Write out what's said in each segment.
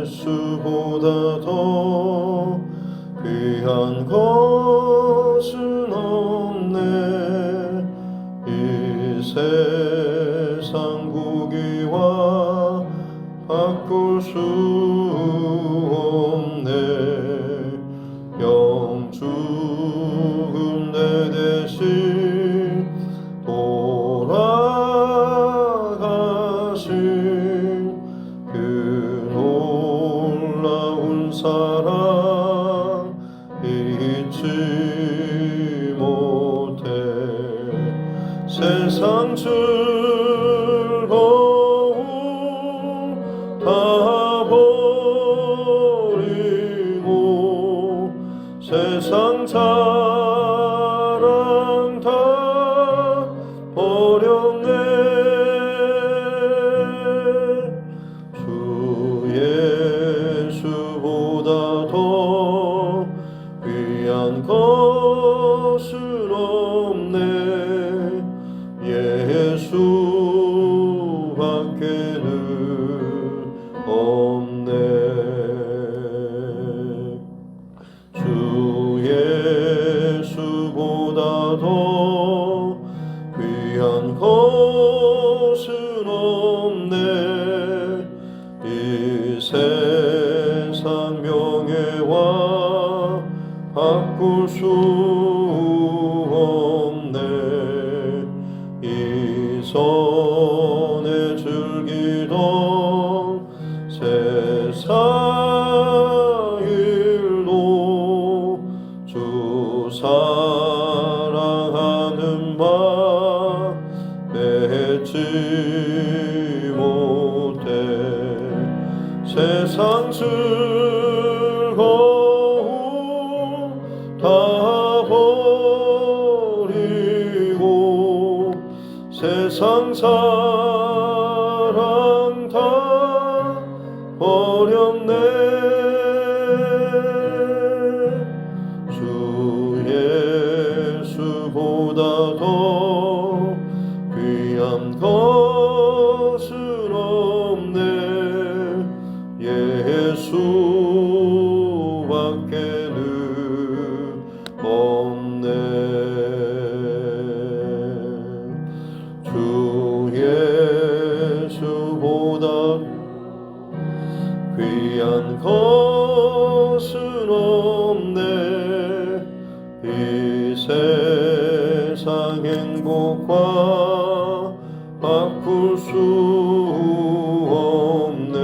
예수보다 더 귀한 것은 없네. 이 세상 고기와 바꿀 수 없네. 영죽은 내 대신 돌아가신 그 놀라운 사랑 잊지 못해. 세상 즐거움 다 버리고 세상 사랑 다 버렸네. 주 예수보다 더 귀한 것은 없네. 예수밖에는 없네. 주 예수보다 더 귀한 것은 없네. 이 세상 명예와 바꿀 수 없네. 이 손에 즐기던 세상 일도 주 사랑하는 바 맺지 못해. 세상 즐거움 다 버리고 세상 사랑 다 버렸네. 주 예수보다 더 귀한 것은 없네. 예수밖에는 없네. 주 예수보다 귀한 것은 없네. 이 세상 행복과 바꿀 수 없네.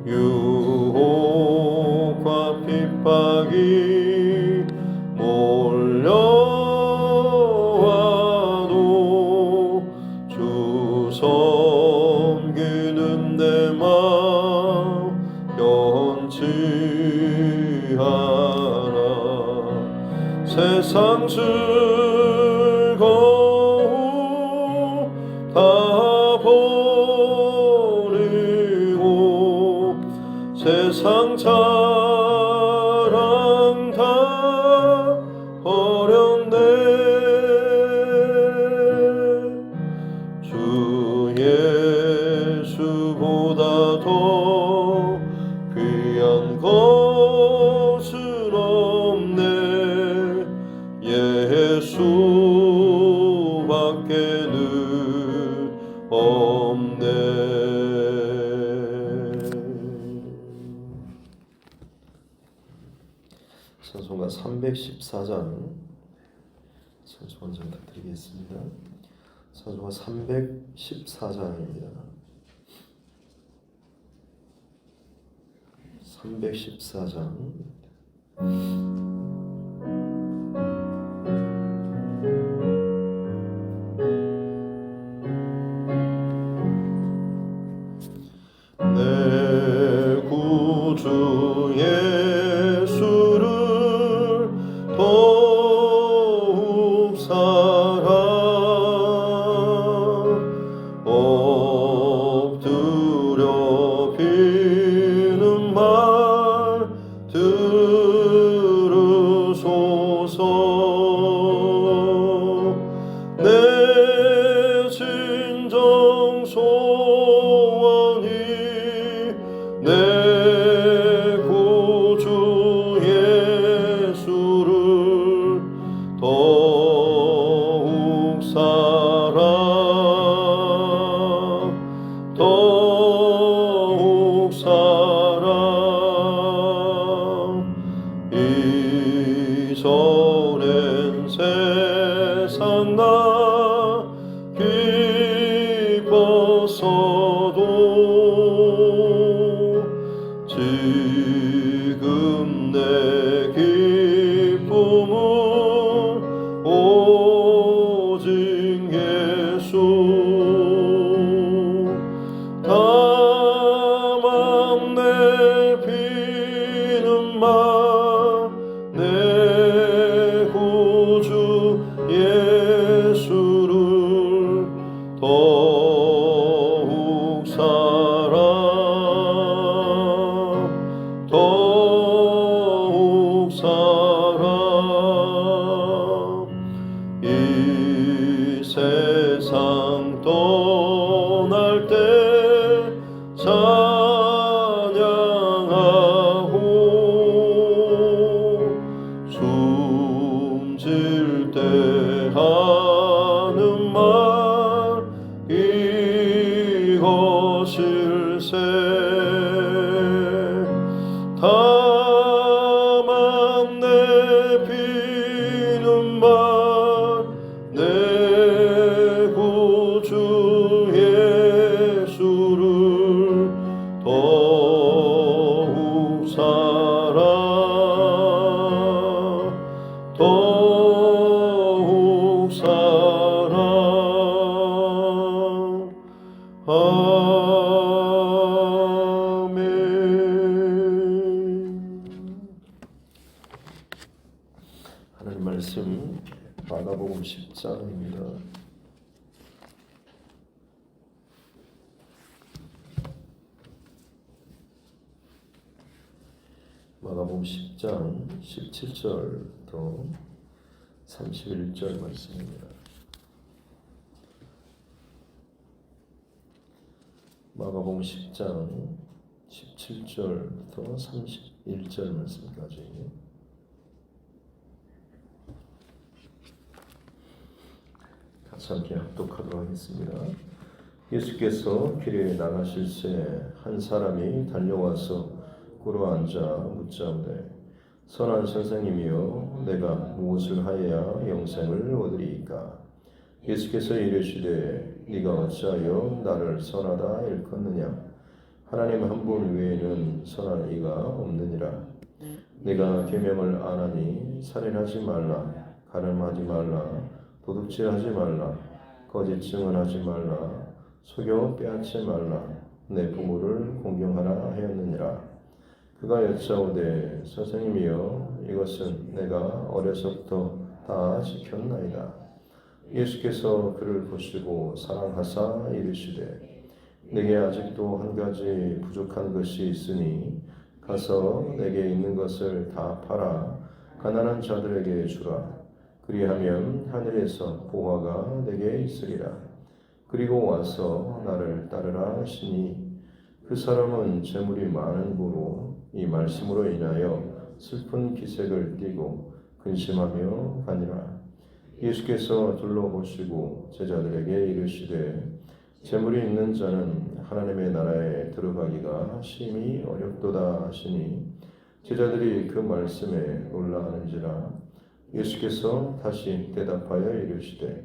유혹과 핍박이 몰려와도 주 섬기는 내 마음 변치 않아. 세상 즐거움 다 버리고 세상 자랑 다 버렸네. 주 예수보다 더 귀한 것은 없네. 예수밖에는 없네. 찬송가 314장 찬송 먼저 부탁드리겠습니다. 찬송가 314장입니다. 314장. 내 구주 예수를 더욱 사랑 엎드려 비는 말 들으소서. 내 진정 소원이 찬양하고 숨질 때 하는 말 이것일세 다만 내피는 말 내 구주 예수를 더욱 사랑 더욱 사랑 아멘. 하나님 말씀 마가복음 10장입니다. 마가복음 10장 17절부터 31절 말씀입니다. 마가복음 10장 17절부터 31절 말씀까지 같이 함께 합독하도록 하겠습니다. 예수께서 길에 나가실새 한 사람이 달려와서 꿇어 앉아 묻자오되 선한 선생님이여 내가 무엇을 하여야 영생을 얻으리이까? 예수께서 이르시되 네가 어찌하여 나를 선하다 일컫느냐? 하나님 한 분 외에는 선한 이가 없느니라. 내가 계명을 안 하니 살인하지 말라, 가늠하지 말라, 도둑질하지 말라, 거짓 증언하지 말라, 속여 빼앗지 말라, 내 부모를 공경하라 하였느니라. 그가 여짜오되 선생님이여 이것은 내가 어려서부터 다 지켰나이다. 예수께서 그를 보시고 사랑하사 이르시되 내게 아직도 한 가지 부족한 것이 있으니 가서 내게 있는 것을 다 팔아 가난한 자들에게 주라. 그리하면 하늘에서 보화가 내게 있으리라. 그리고 와서 나를 따르라 하시니 그 사람은 재물이 많은 고로 이 말씀으로 인하여 슬픈 기색을 띠고 근심하며 가니라. 예수께서 둘러보시고 제자들에게 이르시되 재물이 있는 자는 하나님의 나라에 들어가기가 심히 어렵도다 하시니 제자들이 그 말씀에 놀라하는지라. 예수께서 다시 대답하여 이르시되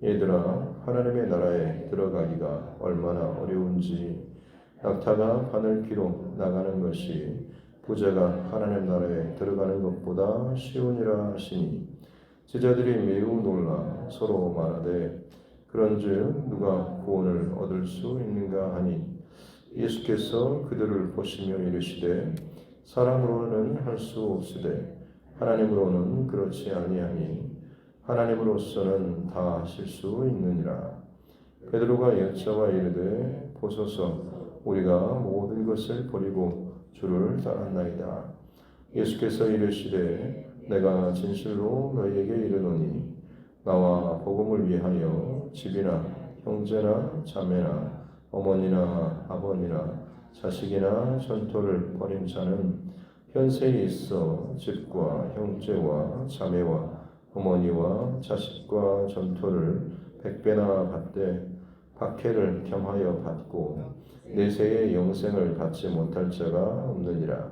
얘들아 하나님의 나라에 들어가기가 얼마나 어려운지 낙타가 바늘 귀로 나가는 것이 부자가 하나님 나라에 들어가는 것보다 쉬우니라 하시니 제자들이 매우 놀라 서로 말하되 그런즉 누가 구원을 얻을 수 있는가 하니 예수께서 그들을 보시며 이르시되 사람으로는 할 수 없으되 하나님으로는 그렇지 아니하니 하나님으로서는 다 하실 수 있느니라. 베드로가 여짜와 이르되 보소서 우리가 모든 것을 버리고 주를 따랐나이다. 예수께서 이르시되 내가 진실로 너희에게 이르노니 나와 복음을 위하여 집이나 형제나 자매나 어머니나 아버니나 자식이나 전토를 벌인 자는 현세에 있어 집과 형제와 자매와 어머니와 자식과 전토를 100배나 받되 박해를 겸하여 받고 내세의 영생을 받지 못할 자가 없느니라.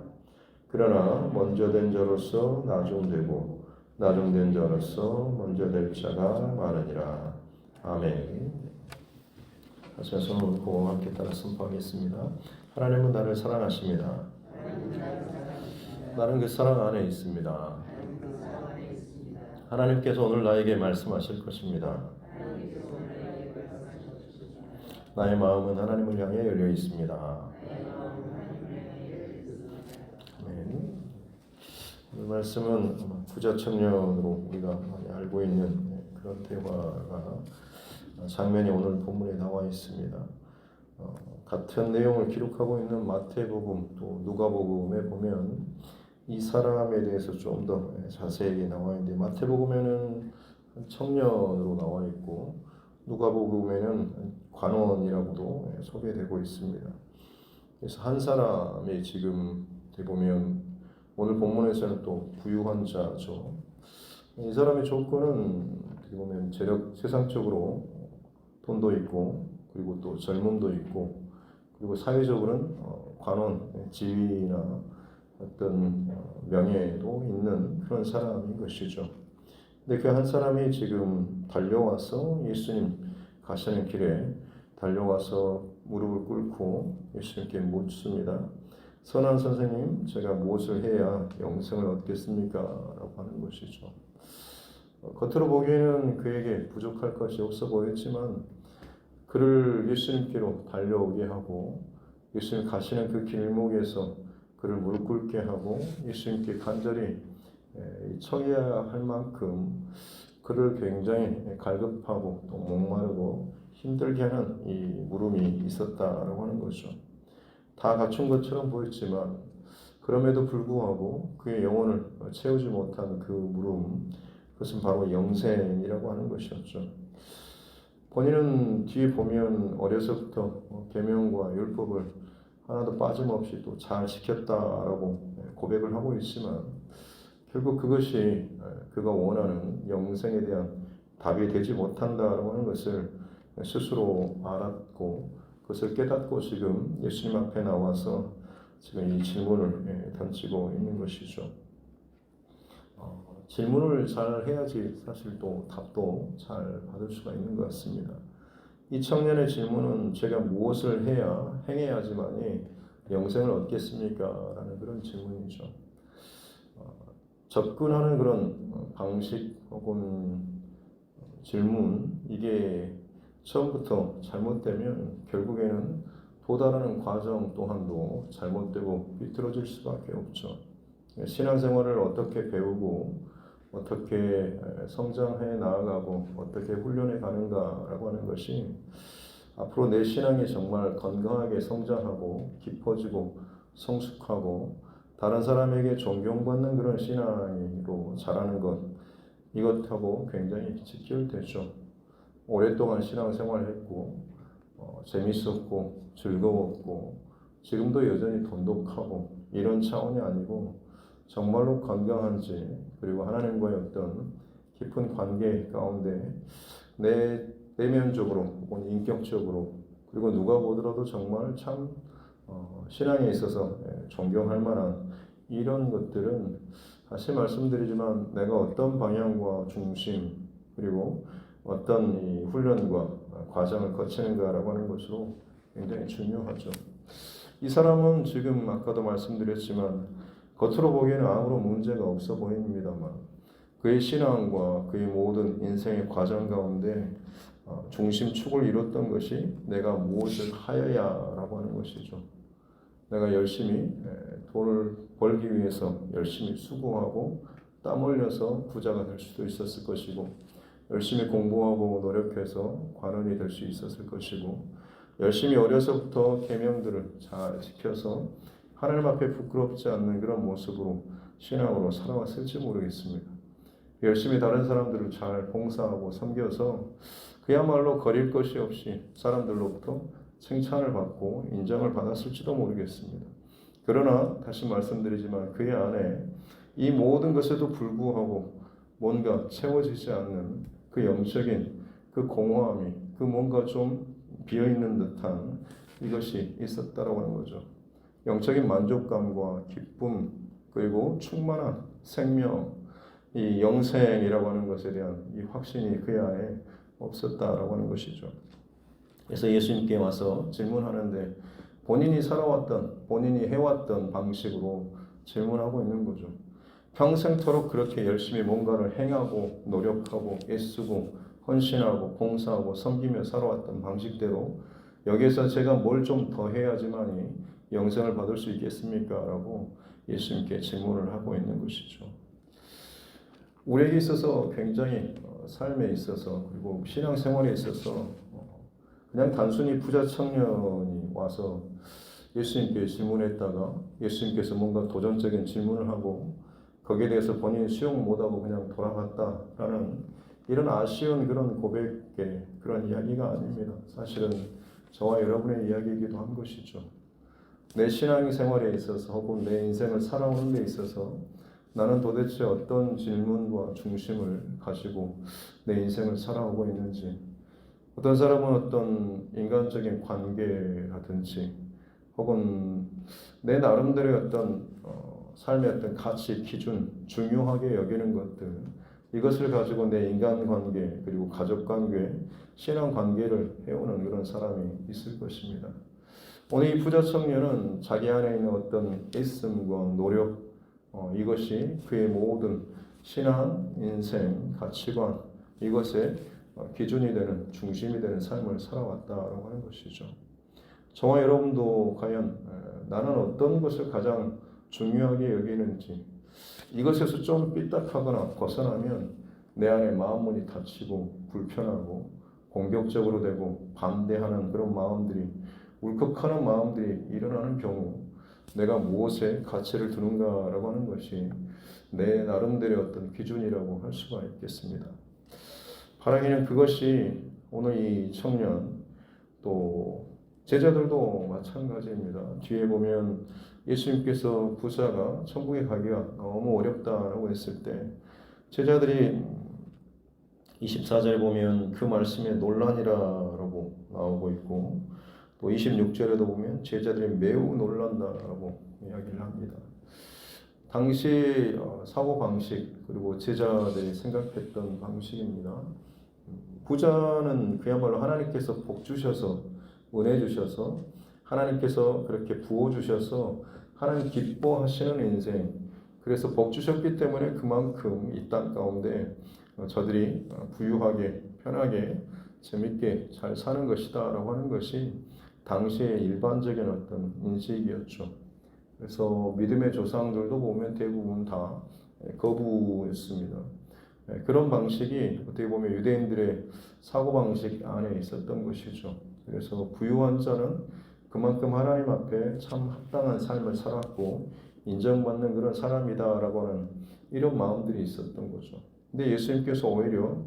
그러나 먼저 된 자로서 나중되고 나중된 자로서 먼저 될 자가 많으니라. 아멘. 다시 손을 올리고 함께 따라 선포하겠습니다. 하나님은 나를 사랑하십니다. 나는 그 사랑 안에 있습니다. 하나님께서 오늘 나에게 말씀하실 것입니다. 나의 마음은 하나님을 향해 열려 있습니다. 아멘. 오늘 말씀은 부자청년으로 우리가 많이 알고 있는 그런 대화가 장면이 오늘 본문에 나와 있습니다. 같은 내용을 기록하고 있는 마태복음 또 누가복음에 보면 이 사람에 대해서 좀 더 자세히 나와 있는데 마태복음에는 청년으로 나와 있고 누가복음에는 관원이라고도 소개되고 있습니다. 그래서 한 사람이 지금 어떻게 보면 오늘 본문에서는 또 부유한 자죠. 이 사람의 조건은 어떻게 보면 세상적으로 돈도 있고 그리고 또 젊음도 있고 그리고 사회적으로는 관원, 지위나 어떤 명예도 있는 그런 사람인 것이죠. 근데 그 한 사람이 지금 달려와서 예수님 가시는 길에 달려와서 무릎을 꿇고 예수님께 묻습니다. 선한 선생님, 제가 무엇을 해야 영생을 얻겠습니까? 라고 하는 것이죠. 겉으로 보기에는 그에게 부족할 것이 없어 보였지만 그를 예수님께로 달려오게 하고 예수님 가시는 그 길목에서 그를 무릎 꿇게 하고 예수님께 간절히 청해야 할 만큼 그를 굉장히 갈급하고 또 목마르고 힘들게 하는 이 물음이 있었다라고 하는 거죠. 다 갖춘 것처럼 보였지만 그럼에도 불구하고 그의 영혼을 채우지 못한 그 물음, 그것은 바로 영생이라고 하는 것이었죠. 본인은 뒤에 보면 어려서부터 계명과 율법을 하나도 빠짐없이 또 잘 지켰다라고 고백을 하고 있지만 결국 그것이 그가 원하는 영생에 대한 답이 되지 못한다라고 하는 것을 스스로 알았고 그것을 깨닫고 지금 예수님 앞에 나와서 지금 이 질문을 던지고 있는 것이죠. 질문을 잘 해야지 사실 또 답도 잘 받을 수가 있는 것 같습니다. 이 청년의 질문은 제가 무엇을 행해야지만이 영생을 얻겠습니까? 라는 그런 질문이죠. 접근하는 그런 방식 혹은 질문, 이게 처음부터 잘못되면 결국에는 도달하는 과정 또한도 잘못되고 비틀어질 수밖에 없죠. 신앙생활을 어떻게 배우고 어떻게 성장해 나아가고 어떻게 훈련해 가는가라고 하는 것이 앞으로 내 신앙이 정말 건강하게 성장하고 깊어지고 성숙하고 다른 사람에게 존경받는 그런 신앙으로 자라는 것, 이것하고 굉장히 직결되죠. 오랫동안 신앙생활을 했고 재밌었고 즐거웠고 지금도 여전히 돈독하고 이런 차원이 아니고 정말로 건강한지 그리고 하나님과의 어떤 깊은 관계 가운데 내면적으로 혹은 인격적으로 그리고 누가 보더라도 정말 참 신앙에 있어서 존경할 만한 이런 것들은 다시 말씀드리지만 내가 어떤 방향과 중심 그리고 어떤 이 훈련과 과정을 거치는가라고 하는 것으로 굉장히 중요하죠. 이 사람은 지금 아까도 말씀드렸지만 겉으로 보기에는 아무런 문제가 없어 보입니다만 그의 신앙과 그의 모든 인생의 과정 가운데 중심축을 이뤘던 것이 내가 무엇을 하여야라고 하는 것이죠. 내가 열심히 돈을 벌기 위해서 열심히 수고하고 땀 흘려서 부자가 될 수도 있었을 것이고 열심히 공부하고 노력해서 관원이 될 수 있었을 것이고 열심히 어려서부터 계명들을 잘 지켜서 하나님 앞에 부끄럽지 않는 그런 모습으로 신앙으로 살아왔을지 모르겠습니다. 열심히 다른 사람들을 잘 봉사하고 섬겨서 그야말로 거릴 것이 없이 사람들로부터 칭찬을 받고 인정을 받았을지도 모르겠습니다. 그러나 다시 말씀드리지만 그의 안에 이 모든 것에도 불구하고 뭔가 채워지지 않는 그 영적인 그 공허함이 그 뭔가 좀 비어있는 듯한 이것이 있었다라고 하는 거죠. 영적인 만족감과 기쁨 그리고 충만한 생명 이 영생이라고 하는 것에 대한 이 확신이 그의 안에 없었다라고 하는 것이죠. 그래서 예수님께 와서 질문하는데 본인이 살아왔던 본인이 해왔던 방식으로 질문하고 있는 거죠. 평생토록 그렇게 열심히 뭔가를 행하고 노력하고 애쓰고 헌신하고 봉사하고 섬기며 살아왔던 방식대로 여기에서 제가 뭘 좀 더 해야지만이 영생을 받을 수 있겠습니까? 라고 예수님께 질문을 하고 있는 것이죠. 우리에게 있어서 굉장히 삶에 있어서 그리고 신앙생활에 있어서 그냥 단순히 부자 청년이 와서 예수님께 질문했다가 예수님께서 뭔가 도전적인 질문을 하고 거기에 대해서 본인이 수용 못하고 그냥 돌아갔다라는 이런 아쉬운 그런 고백의 그런 이야기가 아닙니다. 사실은 저와 여러분의 이야기이기도 한 것이죠. 내 신앙생활에 있어서 혹은 내 인생을 살아오는 데 있어서 나는 도대체 어떤 질문과 중심을 가지고 내 인생을 살아오고 있는지, 어떤 사람은 어떤 인간적인 관계라든지 혹은 내 나름대로의 어떤 삶의 어떤 가치, 기준, 중요하게 여기는 것들, 이것을 가지고 내 인간관계 그리고 가족관계, 신앙관계를 해오는 그런 사람이 있을 것입니다. 오늘 이 부자 청년은 자기 안에 있는 어떤 애씀과 노력, 이것이 그의 모든 신앙, 인생, 가치관, 이것의 기준이 되는, 중심이 되는 삶을 살아왔다라고 하는 것이죠. 저와 여러분도 과연 나는 어떤 것을 가장 중요하게 여기는지, 이것에서 좀 삐딱하거나 벗어나면 내 안에 마음문이 닫히고 불편하고 공격적으로 되고 반대하는 그런 마음들이, 울컥하는 마음들이 일어나는 경우 내가 무엇에 가치를 두는가라고 하는 것이 내 나름대로의 어떤 기준이라고 할 수가 있겠습니다. 바라기는 그것이 오늘 이 청년 또 제자들도 마찬가지입니다. 뒤에 보면 예수님께서 부자가 천국에 가기가 너무 어렵다라고 했을 때 제자들이 24절에 보면 그 말씀에 논란이라고 나오고 있고, 또 26절에도 보면 제자들이 매우 놀란다라고 이야기를 합니다. 당시 사고방식 그리고 제자들이 생각했던 방식입니다. 부자는 그야말로 하나님께서 복 주셔서, 은혜 주셔서, 하나님께서 그렇게 부어 주셔서 하나님 기뻐하시는 인생, 그래서 복 주셨기 때문에 그만큼 이 땅 가운데 저들이 부유하게 편하게 재밌게 잘 사는 것이다 라고 하는 것이 당시의 일반적인 어떤 인식이었죠. 그래서 믿음의 조상들도 보면 대부분 다 거부했습니다. 그런 방식이 어떻게 보면 유대인들의 사고방식 안에 있었던 것이죠. 그래서 부유한 자는 그만큼 하나님 앞에 참 합당한 삶을 살았고 인정받는 그런 사람이다라고 하는 이런 마음들이 있었던 거죠. 근데 예수님께서 오히려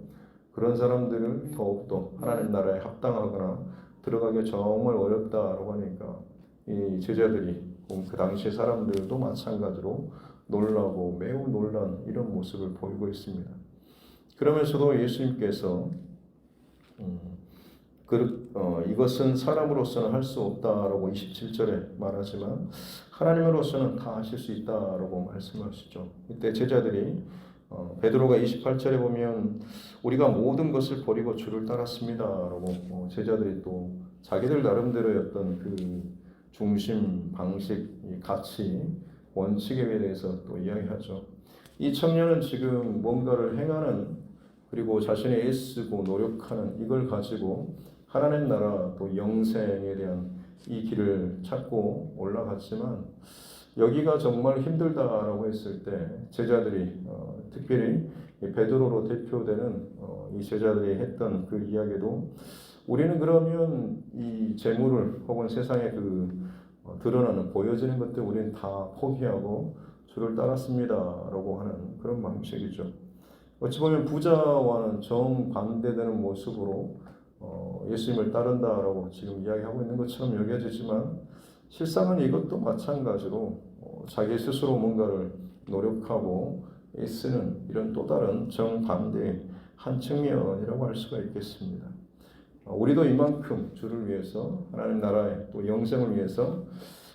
그런 사람들을 더욱더 하나님 나라에 합당하거나 들어가기 정말 어렵다라고 하니까 이 제자들이 그 당시 사람들도 마찬가지로 놀라고 매우 놀란 이런 모습을 보이고 있습니다. 그러면서도 예수님께서 이것은 사람으로서는 할 수 없다라고 27절에 말하지만 하나님으로서는 다 하실 수 있다라고 말씀하시죠. 이때 제자들이 베드로가 28절에 보면 우리가 모든 것을 버리고 주를 따랐습니다라고 제자들이 또 자기들 나름대로의 어떤 그 중심, 방식, 가치, 원칙에 대해서 또 이야기하죠. 이 청년은 지금 뭔가를 행하는, 그리고 자신이 애쓰고 노력하는 이걸 가지고 하나님 나라 또 영생에 대한 이 길을 찾고 올라갔지만 여기가 정말 힘들다라고 했을 때 제자들이 특별히 베드로로 대표되는 이 제자들이 했던 그 이야기도, 우리는 그러면 이 재물을 혹은 세상에 드러나는 보여지는 것들 우리는 다 포기하고 주를 따랐습니다라고 하는 그런 방식이죠. 어찌 보면 부자와는 정반대되는 모습으로 예수님을 따른다라고 지금 이야기하고 있는 것처럼 여겨지지만 실상은 이것도 마찬가지로 자기 스스로 뭔가를 노력하고 애쓰는 이런 또 다른 정반대의 한 측면이라고 할 수가 있겠습니다. 우리도 이만큼 주를 위해서, 하나님 나라의 또 영생을 위해서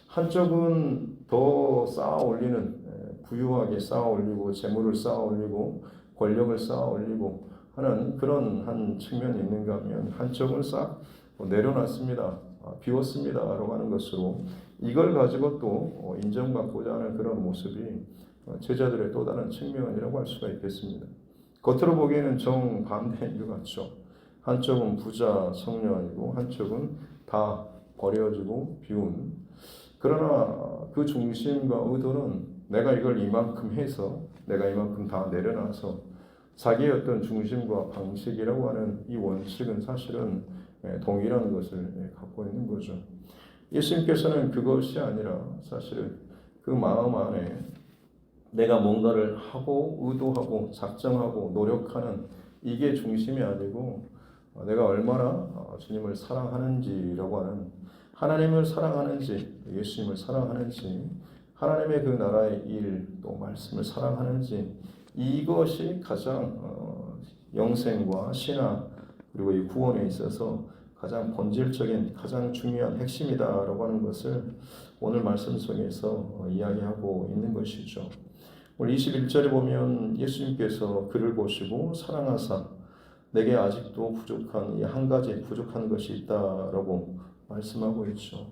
한쪽은 더 쌓아 올리는, 부유하게 쌓아 올리고 재물을 쌓아 올리고 권력을 쌓아 올리고 하는 그런 한 측면이 있는가 하면 한쪽은 싹 내려놨습니다. 비웠습니다. 라고 하는 것으로 이걸 가지고 또 인정받고자 하는 그런 모습이 제자들의 또 다른 측면이라고 할 수가 있겠습니다. 겉으로 보기에는 정반대인 것 같죠. 한쪽은 부자 청년이고 한쪽은 다 버려지고 비운. 그러나 그 중심과 의도는 내가 이걸 이만큼 해서, 내가 이만큼 다 내려놔서 자기의 어떤 중심과 방식이라고 하는 이 원칙은 사실은 동일한 것을 갖고 있는 거죠. 예수님께서는 그것이 아니라 사실은 그 마음 안에 내가 뭔가를 하고 의도하고 작정하고 노력하는 이게 중심이 아니고 내가 얼마나 주님을 사랑하는지라고 하는 하나님을 사랑하는지, 예수님을 사랑하는지, 하나님의 그 나라의 일, 또 말씀을 사랑하는지, 이것이 가장 영생과 신앙 그리고 이 구원에 있어서 가장 본질적인, 가장 중요한 핵심이다라고 하는 것을 오늘 말씀 속에서 이야기하고 있는 것이죠. 오늘 21절에 보면 예수님께서 그를 보시고 사랑하사 내게 아직도 부족한 이 한 가지 부족한 것이 있다라고 말씀하고 있죠.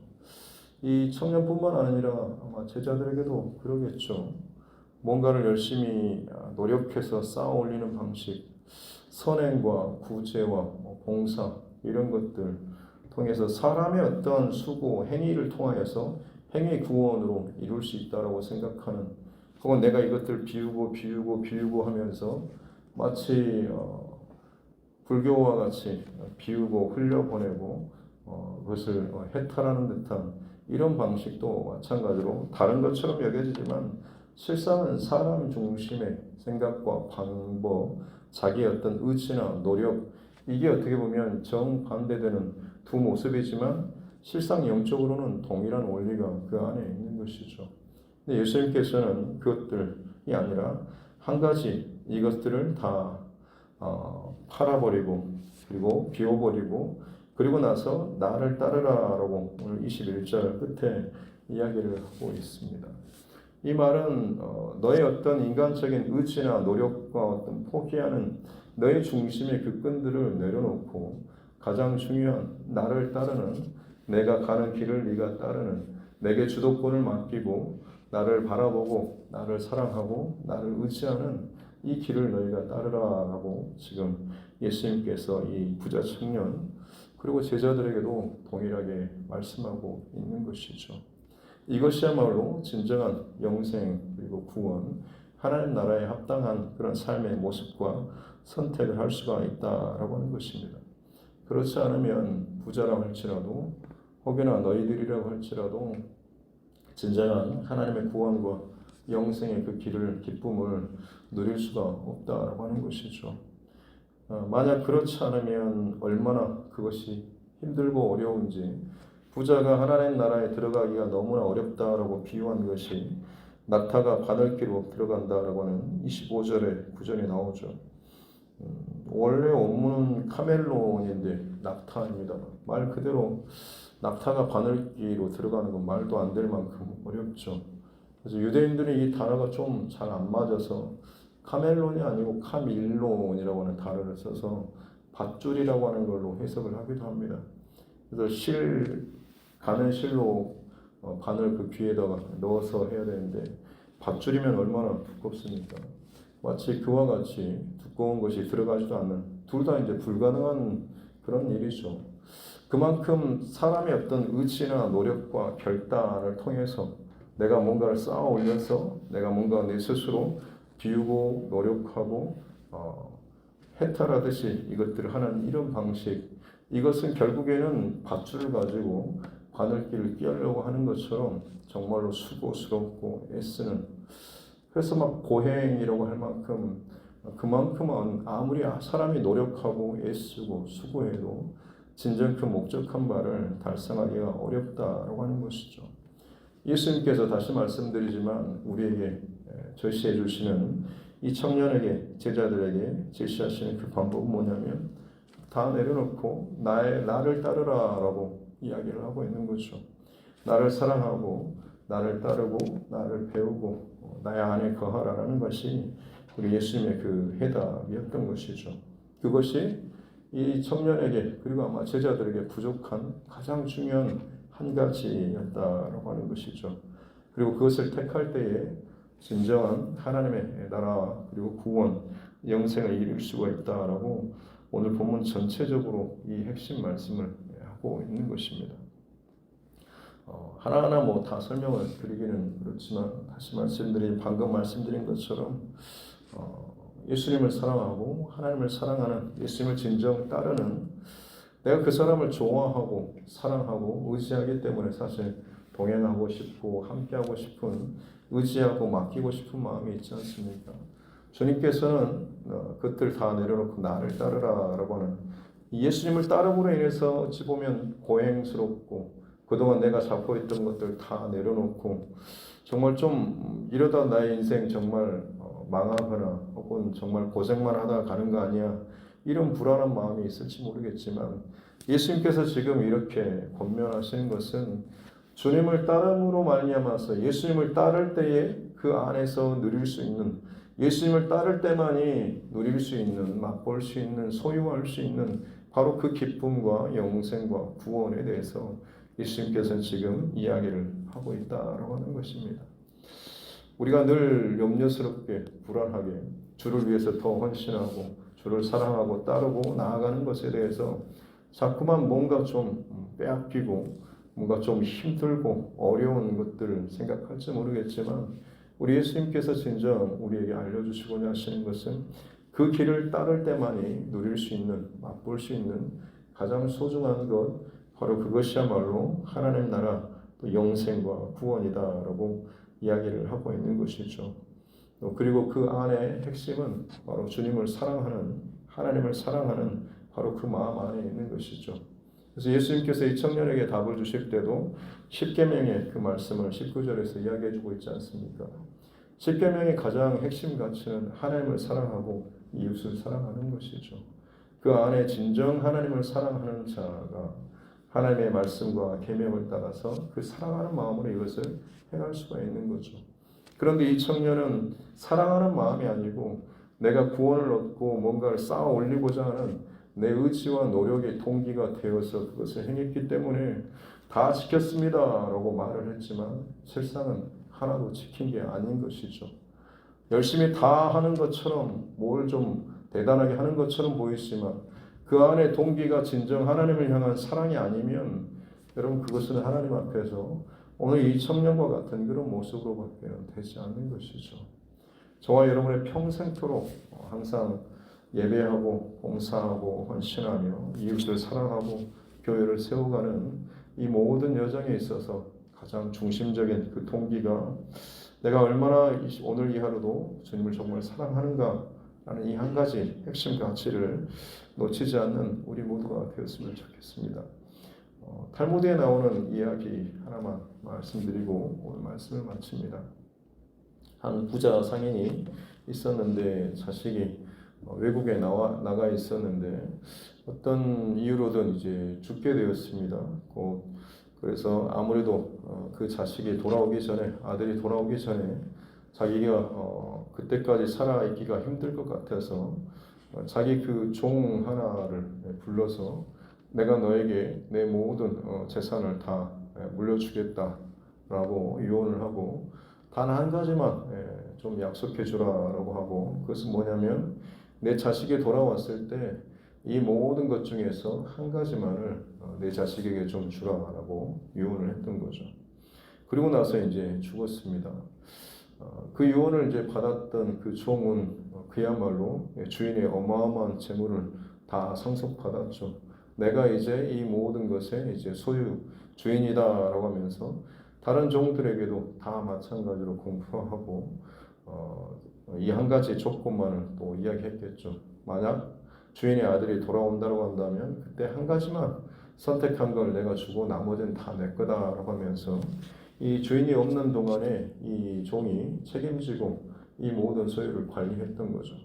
이 청년뿐만 아니라 아마 제자들에게도 그러겠죠. 뭔가를 열심히 노력해서 쌓아 올리는 방식, 선행과 구제와 봉사 이런 것들 통해서 사람의 어떤 수고, 행위를 통하여서 행위 구원으로 이룰 수 있다라고 생각하는, 혹은 내가 이것들 비우고 하면서 마치 불교와 같이 비우고 흘려보내고 그것을 해탈하는 듯한 이런 방식도 마찬가지로 다른 것처럼 여겨지지만 실상은 사람 중심의 생각과 방법, 자기의 어떤 의지나 노력, 이게 어떻게 보면 정반대되는 두 모습이지만 실상 영적으로는 동일한 원리가 그 안에 있는 것이죠. 근데 예수님께서는 그것들이 아니라 한 가지 이것들을 다 팔아버리고 그리고 비워버리고 그리고 나서 나를 따르라라고 오늘 21절 끝에 이야기를 하고 있습니다. 이 말은 너의 어떤 인간적인 의지나 노력과 어떤 포기하는 너의 중심의 그 끈들을 내려놓고 가장 중요한 나를 따르는, 내가 가는 길을 네가 따르는, 내게 주도권을 맡기고 나를 바라보고 나를 사랑하고 나를 의지하는 이 길을 너희가 따르라라고 지금 예수님께서 이 부자 청년 그리고 제자들에게도 동일하게 말씀하고 있는 것이죠. 이것이야말로 진정한 영생 그리고 구원, 하나님 나라에 합당한 그런 삶의 모습과 선택을 할 수가 있다라고 하는 것입니다. 그렇지 않으면 부자라 할지라도 혹여나 너희들이라고 할지라도 진정한 하나님의 구원과 영생의 그 길을, 기쁨을 누릴 수가 없다라고 하는 것이죠. 만약 그렇지 않으면 얼마나 그것이 힘들고 어려운지, 부자가 하나님 나라에 들어가기가 너무나 어렵다라고 비유한 것이 낙타가 바늘기로 들어간다라고 하는 25절의 구절이 나오죠. 원래 원문은 카멜론인데 낙타입니다. 말 그대로 낙타가 바늘기로 들어가는 건 말도 안 될 만큼 어렵죠. 그래서 유대인들이 이 단어가 좀 잘 안 맞아서 카멜론이 아니고 카밀론이라고 하는 단어를 써서 밧줄이라고 하는 걸로 해석을 하기도 합니다. 그래서 가는 실로 바늘 그 귀에다가 넣어서 해야 되는데 밧줄이면 얼마나 두껍습니까? 마치 그와 같이 두꺼운 것이 들어가지도 않는, 둘 다 이제 불가능한 그런 일이죠. 그만큼 사람의 어떤 의지나 노력과 결단을 통해서 내가 뭔가를 쌓아 올려서 내가 뭔가 내 스스로 비우고 노력하고 해탈하듯이 이것들을 하는 이런 방식, 이것은 결국에는 밧줄을 가지고 바늘길을 끼우려고 하는 것처럼 정말로 수고스럽고 애쓰는, 그래서 막 고행이라고 할 만큼 그만큼은 아무리 사람이 노력하고 애쓰고 수고해도 진정 그 목적한 바를 달성하기가 어렵다라고 하는 것이죠. 예수님께서 다시 말씀드리지만 우리에게 제시해 주시는 이 청년에게, 제자들에게 제시하시는 그 방법은 뭐냐면 다 내려놓고 나를 따르라라고 이야기를 하고 있는 거죠. 나를 사랑하고 나를 따르고 나를 배우고 나의 안에 거하라라는 것이 우리 예수님의 그 해답이었던 것이죠. 그것이 이 청년에게 그리고 아마 제자들에게 부족한 가장 중요한 한 가지였다라고 하는 것이죠. 그리고 그것을 택할 때에 진정한 하나님의 나라 그리고 구원, 영생을 이룰 수가 있다라고 오늘 본문 전체적으로 이 핵심 말씀을 하고 있는 것입니다. 하나하나 뭐 다 설명을 드리기는 그렇지만 다시 방금 말씀드린 것처럼 예수님을 사랑하고 하나님을 사랑하는, 예수님을 진정 따르는, 내가 그 사람을 좋아하고 사랑하고 의지하기 때문에 사실 동행하고 싶고 함께하고 싶은, 의지하고 맡기고 싶은 마음이 있지 않습니까? 주님께서는 그것들 다 내려놓고 나를 따르라라고 하는, 예수님을 따름으로 인해서 어찌 보면 고행스럽고 그동안 내가 잡고 있던 것들 다 내려놓고 정말 좀 이러다 나의 인생 정말 망하거나 혹은 정말 고생만 하다가 가는 거 아니야, 이런 불안한 마음이 있을지 모르겠지만 예수님께서 지금 이렇게 권면하시는 것은 주님을 따름으로 말미암아서 예수님을 따를 때에 그 안에서 누릴 수 있는, 예수님을 따를 때만이 누릴 수 있는, 맛볼 수 있는, 소유할 수 있는 바로 그 기쁨과 영생과 구원에 대해서 예수님께서는 지금 이야기를 하고 있다라고 하는 것입니다. 우리가 늘 염려스럽게 불안하게 주를 위해서 더 헌신하고 주를 사랑하고 따르고 나아가는 것에 대해서 자꾸만 뭔가 좀 빼앗기고 뭔가 좀 힘들고 어려운 것들을 생각할지 모르겠지만 우리 예수님께서 진정 우리에게 알려주시고자 하시는 것은 그 길을 따를 때만이 누릴 수 있는, 맛볼 수 있는 가장 소중한 것, 바로 그것이야말로 하나님 나라 또 영생과 구원이다라고 이야기를 하고 있는 것이죠. 그리고 그 안에 핵심은 바로 주님을 사랑하는, 하나님을 사랑하는 바로 그 마음 안에 있는 것이죠. 그래서 예수님께서 이 청년에게 답을 주실 때도 십계명의 그 말씀을 19절에서 이야기해 주고 있지 않습니까? 십계명의 가장 핵심 가치는 하나님을 사랑하고 이웃을 사랑하는 것이죠. 그 안에 진정 하나님을 사랑하는 자가 하나님의 말씀과 계명을 따라서 그 사랑하는 마음으로 이것을 행할 수가 있는 거죠. 그런데 이 청년은 사랑하는 마음이 아니고 내가 구원을 얻고 뭔가를 쌓아 올리고자 하는 내 의지와 노력의 동기가 되어서 그것을 행했기 때문에 다 지켰습니다 라고 말을 했지만 실상은 하나도 지킨 게 아닌 것이죠. 열심히 다 하는 것처럼 뭘 좀 대단하게 하는 것처럼 보이지만 그 안에 동기가 진정 하나님을 향한 사랑이 아니면 여러분 그것은 하나님 앞에서 오늘 이 청년과 같은 그런 모습으로밖에 되지 않는 것이죠. 저와 여러분의 평생토록 항상 예배하고 봉사하고 헌신하며 이웃을 사랑하고 교회를 세워가는 이 모든 여정에 있어서 가장 중심적인 그 동기가 내가 얼마나 오늘 이 하루도 주님을 정말 사랑하는가 라는 이 한 가지 핵심 가치를 놓치지 않는 우리 모두가 되었으면 좋겠습니다. 탈무드에 나오는 이야기 하나만 말씀드리고 오늘 말씀을 마칩니다. 한 부자 상인이 있었는데 자식이 외국에 나가 있었는데 어떤 이유로든 이제 죽게 되었습니다. 그래서 아무래도 그 자식이 돌아오기 전에, 아들이 돌아오기 전에 자기가 그때까지 살아있기가 힘들 것 같아서 자기 그 종 하나를 불러서 내가 너에게 내 모든 재산을 다 물려주겠다라고 유언을 하고 단 한 가지만 좀 약속해 주라라고 하고, 그것은 뭐냐면 내 자식이 돌아왔을 때 이 모든 것 중에서 한 가지만을 내 자식에게 좀 주라라고 유언을 했던 거죠. 그리고 나서 이제 죽었습니다. 그 유언을 이제 받았던 그 종은 그야말로 주인의 어마어마한 재물을 다 상속받았죠. 내가 이제 이 모든 것의 이제 소유 주인이다라고 하면서 다른 종들에게도 다 마찬가지로 공표하고 이 한 가지 조건만을 또 이야기했겠죠. 만약 주인의 아들이 돌아온다고 한다면 그때 한 가지만 선택한 걸 내가 주고 나머지는 다 내 거다라고 하면서 이 주인이 없는 동안에 이 종이 책임지고 이 모든 소유를 관리했던 거죠.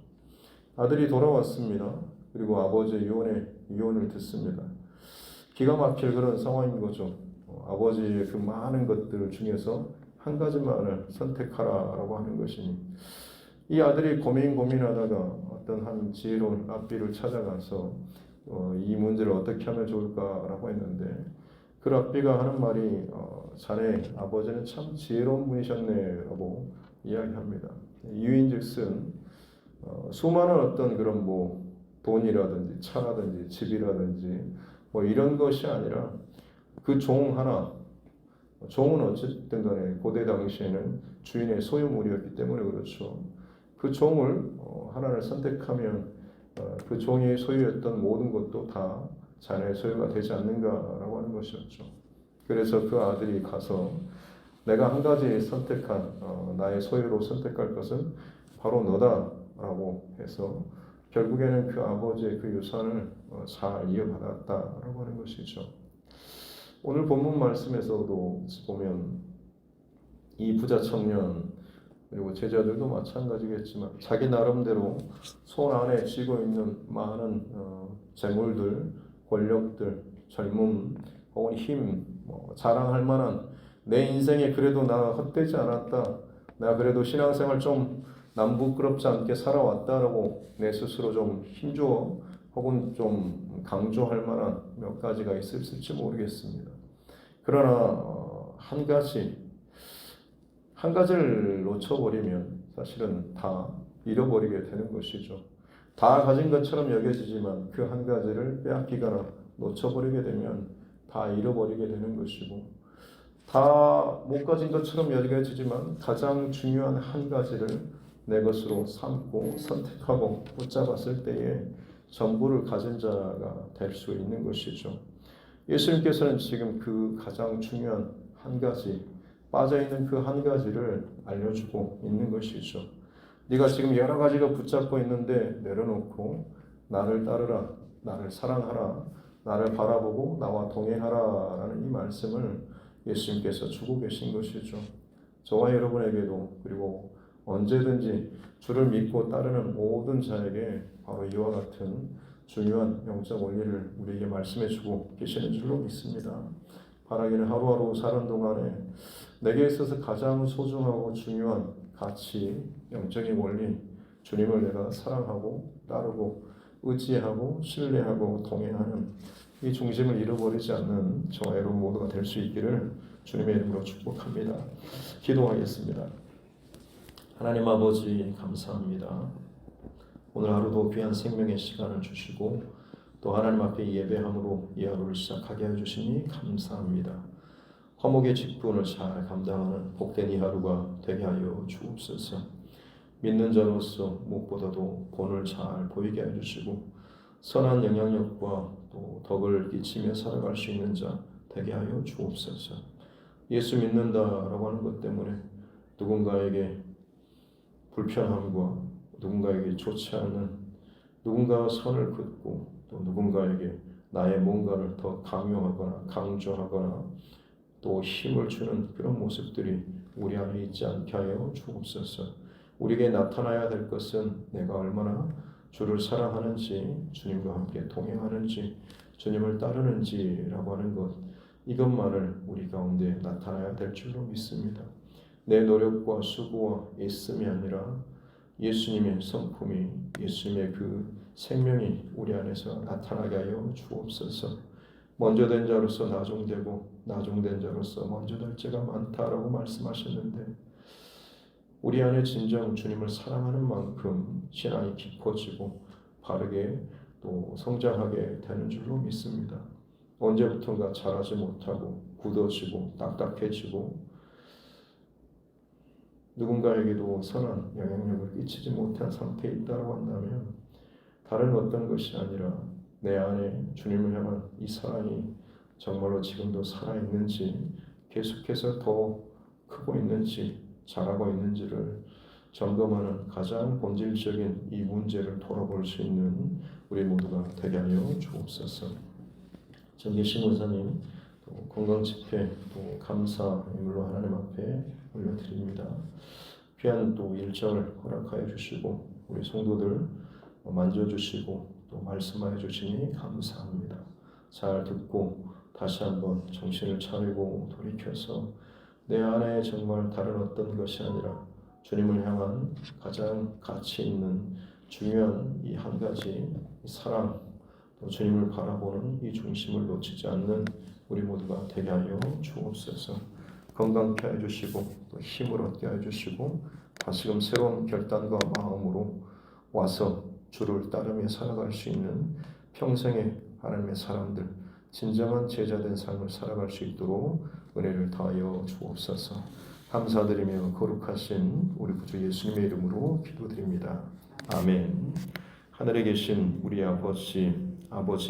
아들이 돌아왔습니다. 그리고 아버지의 유언을 듣습니다. 기가 막힐 그런 상황인 거죠. 아버지의 그 많은 것들 중에서 한 가지만을 선택하라라고 하는 것이니 이 아들이 고민하다가 어떤 한 지혜로운 랍비를 찾아가서 이 문제를 어떻게 하면 좋을까라고 했는데 그 랍비가 하는 말이 자네 아버지는 참 지혜로운 분이셨네라고 이야기합니다. 이유인즉슨 수많은 어떤 그런 뭐 돈이라든지 차라든지 집이라든지 뭐 이런 것이 아니라 그 종 하나, 종은 어쨌든 간에 고대 당시에는 주인의 소유물이었기 때문에 그렇죠. 그 종을 하나를 선택하면 그 종이 소유했던 모든 것도 다 자네의 소유가 되지 않는가라고 하는 것이었죠. 그래서 그 아들이 가서 내가 한 가지 선택한 나의 소유로 선택할 것은 바로 너다라고 해서 결국에는 그 아버지의 그 유산을 잘 이어받았다라고 하는 것이죠. 오늘 본문 말씀에서도 보면 이 부자 청년 그리고 제자들도 마찬가지겠지만 자기 나름대로 손 안에 쥐고 있는 많은 재물들, 권력들, 젊음, 혹은 힘, 자랑할 만한 내 인생에 그래도 나 헛되지 않았다. 나 그래도 신앙생활 좀 남 부끄럽지 않게 살아왔다라고 내 스스로 좀 힘주어 혹은 좀 강조할 만한 몇 가지가 있을지 모르겠습니다. 그러나 한 가지를 놓쳐버리면 사실은 다 잃어버리게 되는 것이죠. 다 가진 것처럼 여겨지지만 그 한 가지를 빼앗기거나 놓쳐버리게 되면 다 잃어버리게 되는 것이고, 다 못 가진 것처럼 여겨지지만 가장 중요한 한 가지를 내 것으로 삼고 선택하고 붙잡았을 때에 전부를 가진 자가 될 수 있는 것이죠. 예수님께서는 지금 그 가장 중요한 한 가지, 빠져있는 그 한 가지를 알려주고 있는 것이죠. 네가 지금 여러 가지가 붙잡고 있는데 내려놓고 나를 따르라, 나를 사랑하라, 나를 바라보고 나와 동행하라 라는 이 말씀을 예수님께서 주고 계신 것이죠. 저와 여러분에게도, 그리고 언제든지 주를 믿고 따르는 모든 자에게 바로 이와 같은 중요한 영적 원리를 우리에게 말씀해 주고 계시는 줄로 믿습니다. 바라기는 하루하루 사는 동안에 내게 있어서 가장 소중하고 중요한 가치, 영적인 원리, 주님을 내가 사랑하고 따르고 의지하고 신뢰하고 동행하는 이 중심을 잃어버리지 않는 저와 여러분 모두가 될 수 있기를 주님의 이름으로 축복합니다. 기도하겠습니다. 하나님 아버지 감사합니다. 오늘 하루도 귀한 생명의 시간을 주시고 또 하나님 앞에 예배함으로 이 하루를 시작하게 해주시니 감사합니다. 화목의 직분을 잘 감당하는 복된 이 하루가 되게 하여 주옵소서. 믿는 자로서 무엇보다도 본을 잘 보이게 해주시고 선한 영향력과 또 덕을 끼치며 살아갈 수 있는 자 되게 하여 주옵소서. 예수 믿는다라고 하는 것 때문에 누군가에게 불편함과 누군가에게 좋지 않은 누군가와 선을 긋고 또 누군가에게 나의 뭔가를 더 강요하거나 강조하거나 또 힘을 주는 그런 모습들이 우리 안에 있지 않게 하여 주옵소서. 우리에게 나타나야 될 것은 내가 얼마나 주를 사랑하는지, 주님과 함께 동행하는지, 주님을 따르는지라고 하는 것, 이것만을 우리 가운데 나타나야 될 줄로 믿습니다. 내 노력과 수고와 애씀이 아니라 예수님의 성품이, 예수님의 그 생명이 우리 안에서 나타나게 하여 주옵소서. 먼저 된 자로서 나중되고 나중된 자로서 먼저 될 자가 많다라고 말씀하셨는데 우리 안에 진정 주님을 사랑하는 만큼 신앙이 깊어지고 바르게 또 성장하게 되는 줄로 믿습니다. 언제부턴가 자라지 못하고 굳어지고 딱딱해지고 누군가에게도 선한 영향력을 끼치지 못한 상태에 있다고 한다면 다른 어떤 것이 아니라 내 안에 주님을 향한 이 사랑이 정말로 지금도 살아있는지 계속해서 더 크고 있는지 자라고 있는지를 점검하는 가장 본질적인 이 문제를 돌아볼 수 있는 우리 모두가 되게 하여 주옵소서. 정계신 원사님 또 건강집회 또 감사 인물로 하나님 앞에 올려드립니다. 귀한 또 일정을 허락하여 주시고 우리 성도들 만져주시고 또 말씀하여 주시니 감사합니다. 잘 듣고 다시 한번 정신을 차리고 돌이켜서 내 안에 정말 다른 어떤 것이 아니라 주님을 향한 가장 가치 있는 중요한 이 한 가지 사랑 또 주님을 바라보는 이 중심을 놓치지 않는 우리 모두가 되게 하여 주옵소서. 건강케 해주시고 또 힘을 얻게 해주시고 다시금 새로운 결단과 마음으로 와서 주를 따르며 살아갈 수 있는 평생의 하나님의 사람들 진정한 제자된 삶을 살아갈 수 있도록 은혜를 다하여 주옵소서. 감사드리며 거룩하신 우리 구주 예수님의 이름으로 기도드립니다. 아멘. 하늘에 계신 우리 아버지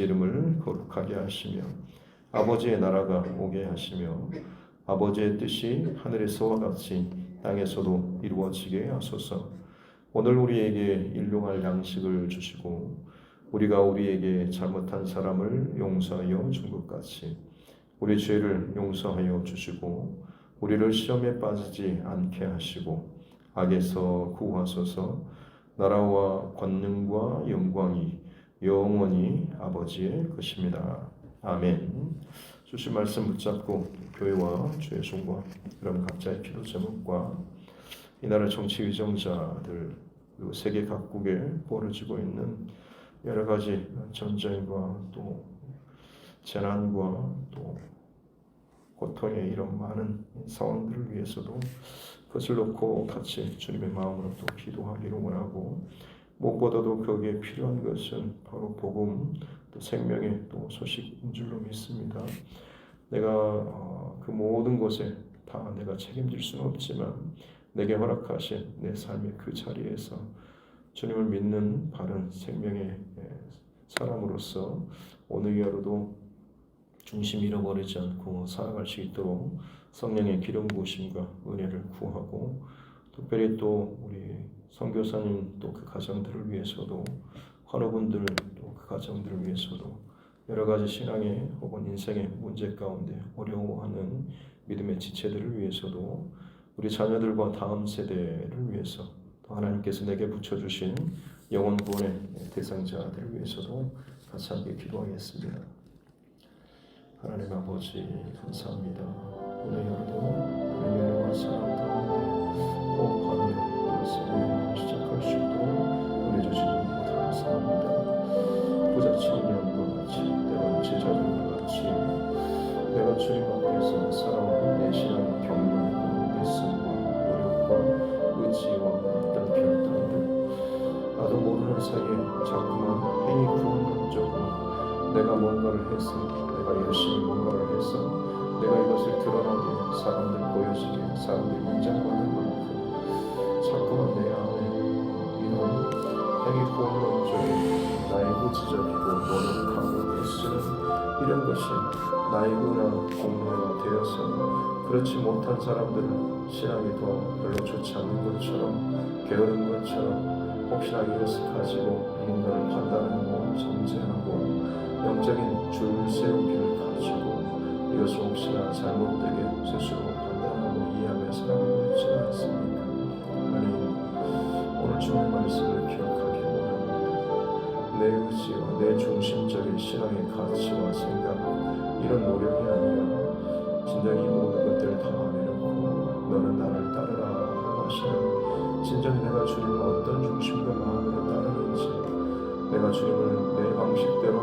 이름을 거룩하게 하시며 아버지의 나라가 오게 하시며 아버지의 뜻이 하늘에서와 같이 땅에서도 이루어지게 하소서. 오늘 우리에게 일용할 양식을 주시고 우리가 우리에게 잘못한 사람을 용서하여 준 것 같이 우리 죄를 용서하여 주시고 우리를 시험에 빠지지 않게 하시고 악에서 구하소서. 나라와 권능과 영광이 영원히 아버지의 것입니다. 아멘. 주신 말씀 붙잡고 교회와 주의 종과 그런 각자의 기도 제목과 이 나라 정치 위정자들 그리고 세계 각국에 벌어지고 있는 여러 가지 전쟁과 또 재난과 또 고통의 이런 많은 상황들을 위해서도 그것을 놓고 같이 주님의 마음으로 또 기도하기를 원하고, 무엇보다도 거기에 필요한 것은 바로 복음 또 생명의 또 소식인 줄로 믿습니다. 내가 그 모든 것에 다 내가 책임질 수는 없지만 내게 허락하신 내 삶의 그 자리에서 주님을 믿는 바른 생명의 사람으로서 오늘 하루도 중심 잃어버리지 않고 살아갈 수 있도록 성령의 기름 부으심과 은혜를 구하고, 특별히 또 우리 선교사님 또 그 가정들을 위해서도, 환우분들 또 그 가정들을 위해서도, 여러 가지 신앙의 혹은 인생의 문제 가운데 어려워하는 믿음의 지체들을 위해서도, 우리 자녀들과 다음 세대를 위해서, 또 하나님께서 내게 붙여주신 영혼 구원의 대상자들을 위해서도 같이 함께 기도하겠습니다. 하나님 아버지 감사합니다. 오늘 하루도 은혜와 사랑 가운데 호흡하며 말씀을 시작할 수 있도록 은혜 주시니 감사합니다. 부자청년과 같이 때론 제자들과 같이 내가 주님 앞에서 살아온 내 신앙 경륜과 믿음과 노력과 의지와 어떤 결단들 나도 모르는 사이에 자꾸만 행위 구원론적으로 내가 뭔가를 해서, 내가 열심히 뭔가를 해서 내가 이것을 드러나게, 사람들 보여지게, 사람들이 인정받는 만큼 자꾸만 내 안에 이런 행위 구원론적인 나의 의지적이고 노력하고 애쓰는 이런 것이 나의 은하 공로가 되어서 그렇지 못한 사람들은 신앙이 더 별로 좋지 않는 것처럼, 게으른 것처럼 혹시나 이것을 가지고 누군가를 판단하고 정죄하고 영적인 줄 세우기를 가지고 이것을 혹시나 잘못되게 스스로 판단하고 이해하며 살아가고 있지는 않습니까? 하나님, 오늘 주님 말씀을 기억하기 원합니다. 내 의지와 내 중심적인 신앙의 가치와 생각, 이런 노력이 아니라 진정히 모든 것들을 다 내놓고 너는 나를 따르라 하시는, 진정 내가 주님을 어떤 중심과 마음으로 따르는지, 내가 주님을 내 방식대로,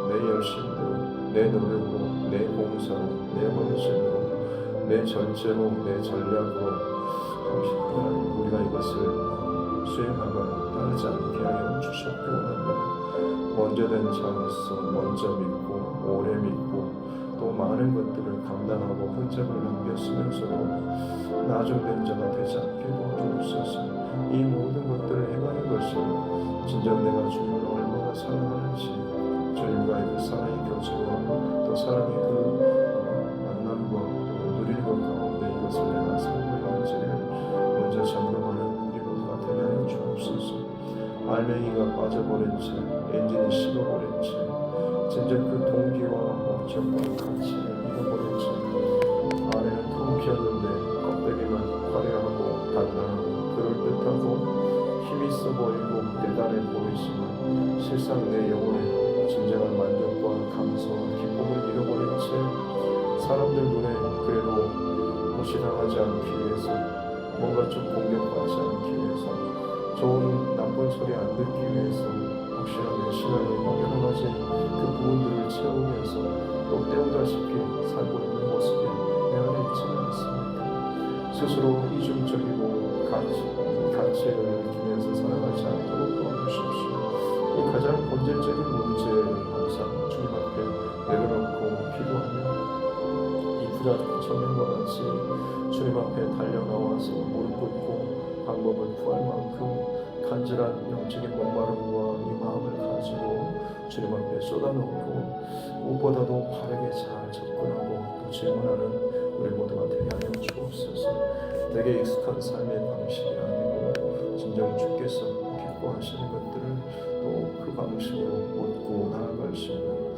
내 열심대로, 내 노력으로, 내 봉사로, 내 헌신으로, 내 절제로, 내 전략으로 하나님 우리가 이것을 수행하거나 따르지 않게 하여 주셨기 원합니다. 먼저 된 자로서 먼저 믿고 오래 믿고 또 많은 것들을 감당하고 흔적을 남겼으면서도 나중된 자가 되지 않게 도와주옵소서. 이 모든 것들을 해가는 것이 진정 내가 주님을 얼마나 사랑하는지, 주님과의 그 사랑의 교제와 또 사랑의 그 만남과 또 누리는 것 가운데 이것을 내가 살고 있는지를 먼저 점검하는 우리 모두가 되게 하여 주옵소서. 알맹이가 빠져버린 채, 엔진이 식어버린 채, 진정 그 동기와 목적과 가치를 잃어버린 채, 안에는 텅 비었는데 껍데기만 화려하고 단단하고 그럴듯하고 힘있어 보이고 대단해 보이지만 실상 내 영혼에 진정한 만족과 감사와 기쁨을 잃어버린 채, 사람들 눈에 그래도 무시당하지 않기 위해서, 뭔가 좀 공격받지 않기 위해서, 좋은 나쁜 소리 안 듣기 위해서 혹시나 내 신앙이 여러 가지 그 부분들을 채우면서 또 때우다시피 살고 있는 모습이 내 안에 있지는 않습니다. 스스로 이중적이고 가치를 느끼면서 살아가지 않도록 도와주십시오. 이 가장 본질적인 문제를 항상 주님 앞에 내려놓고 기도하며, 이 부자 청년과 같이 주님 앞에 달려나와서 무릎 꿇고 방법을 구할 만큼 간절한 영적인 목마름과 이 마음을 가지고 주님 앞에 쏟아놓고, 무엇보다도 바르게 잘 접근하고 또 질문하는 우리 모두가 되게 하여 주옵소서. 내게 익숙한 삶의 방식이 아니고 진정 주께서 확고하시는 것들을 또 그 방식으로 묻고 나아갈 수 있는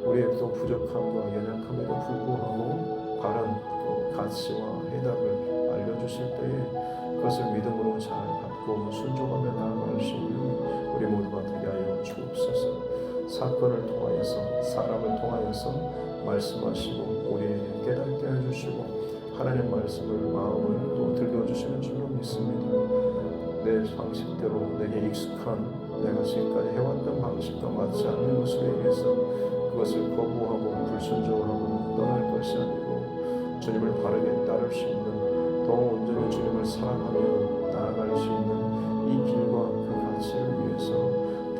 우리의 또 부족함과 연약함에도 불구하고 바른 그 가치와 해답을 알려주실 때에 그것을 믿음으로 잘 받고 순종하며 나아갈 수 있는 우리 모두가 되게 하여 주옵소서. 사건을 통하여서 사람을 통하여서 말씀하시고 우리에게 깨닫게 해주시고 하나님 말씀을 마음을 또 들려주시는 줄로 믿습니다. 내 방식대로 내게 익숙한 내가 지금까지 해왔던 방식과 맞지 않는 것에 의해서 그것을 거부하고 불순종하고 떠날 것이 아니고 주님을 바르게 따를 수 있는 더 온전히 주님을 사랑하며 나아갈 수 있는 이 길과 그 가치를 위해서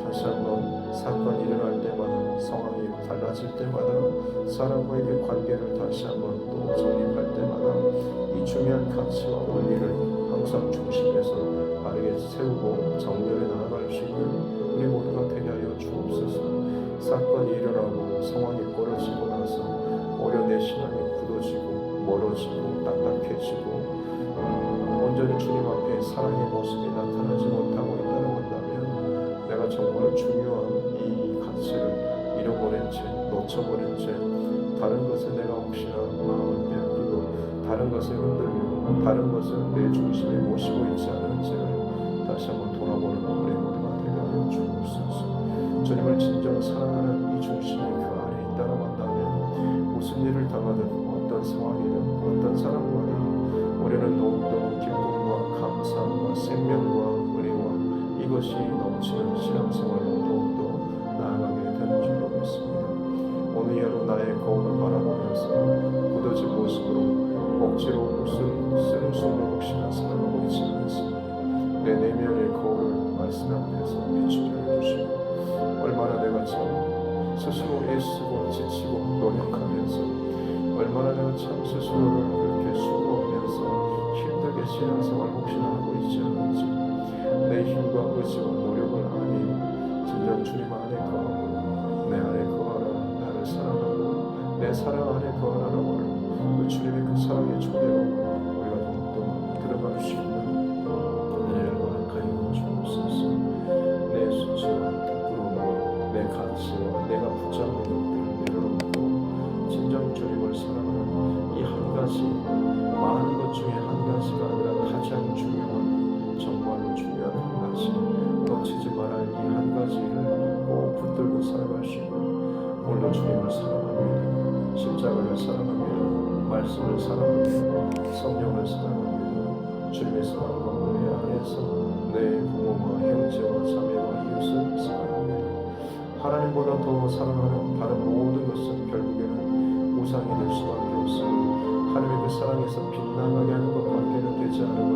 다시 한번 사건이 일어날 때마다 상황이 달라질 때마다 사람과의 관계를 다시 한번 또 정립할 때마다 이 중요한 가치와 원리를 항상 중심에서 바르게 세우고 정렬해 나아갈 수 있는 우리 모두가 되게 하여 주옵소서. 사건이 일어나고 상황이 벌어지고 나서 오히려 내 신앙이 굳어지고 멀어지고 딱딱해지고 온전히 주님 앞에 사랑의 모습이 나타나지 못하고 있다고 한다면 내가 정말 중요한 이 가치를 잃어버린 채 놓쳐버린 채 다른 것에 내가 혹시나 마음을 빼앗기고 다른 것에 흔들리고 다른 것을 내 중심에 모시고 있지 않은지를 다시 한번 돌아보는 우리 모두가 되게 하여 주옵소서. 주님을 진정 사랑하는 이 중심이 그 안에 있다고 한다면 무슨 일을 당하든 어떤 상황이든 어떤 사람과든 우리는 더욱더 기쁨과 감사와 생명과 은혜와 이것이 넘치는 신앙생활로 더욱더 나아가게 되는 줄로 믿습니다. 오늘 하루 나의 거울을 바라보면서 굳어진 모습으로 억지로 쓰는 숨을 혹시나 살아가고 있지 않습니다. 내 내면의 거울을 말씀 앞에서 비추게 해주시고 얼마나 내가 참 스스로 애쓰고 지치고 노력하면서 얼마나 내가 참 스스로를 그렇게 수고하면서 힘들게 신앙생활 혹시나 하고 있지 않은지 내 힘과 의지와 노력을 아니 진정 주님 안에 거하고 내 안에 거하라 나를 사랑하고 내 사랑 안에 거하라고 하는 그 주님의 그 사랑의 초대로 우리가 더욱더 들어갈 수 있는 은혜를 허락하여 주옵소서. 내 수치와 부끄러움과 내 가치와 내가 붙잡는 것들을 내려놓고 진정 주님을 사랑하는 이 한 가지 많은 것 중에 한 가지가 아니라 가장 중요한 정말로 중요한 한 가지 놓치지 말아야 이 한 가지를 꼭 붙들고 살아갈 수 있는 오늘도 주님을 사랑합니다. 십자가를 사랑합니다. 말씀을 사랑합니다. 성령을 사랑합니다. 주님의 사랑과 은혜 안에서 내 부모와 형제와 자매와 이웃을 사랑합니다. 하나님보다 더 사랑하는 다른 모든 것은 결국에는 우상이 될 수밖에 없으니 하나님의 그 사랑에서 빗나가게 하는 것밖에는 되지 않음을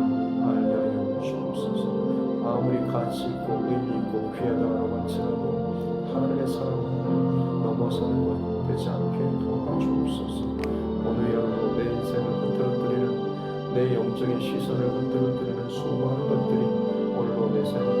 알게 하여 주옵소서. 아무리 가치 있고 의미 있고 귀하다고 할지라도 하나님의 사랑은 넘어서는 것 되지 않게 도와주옵소서. 오늘 여러분 내 인생을 흐트러뜨리는 내 영적인 시선을 흔들어뜨리는 수많은 것들이 오늘로 내 삶을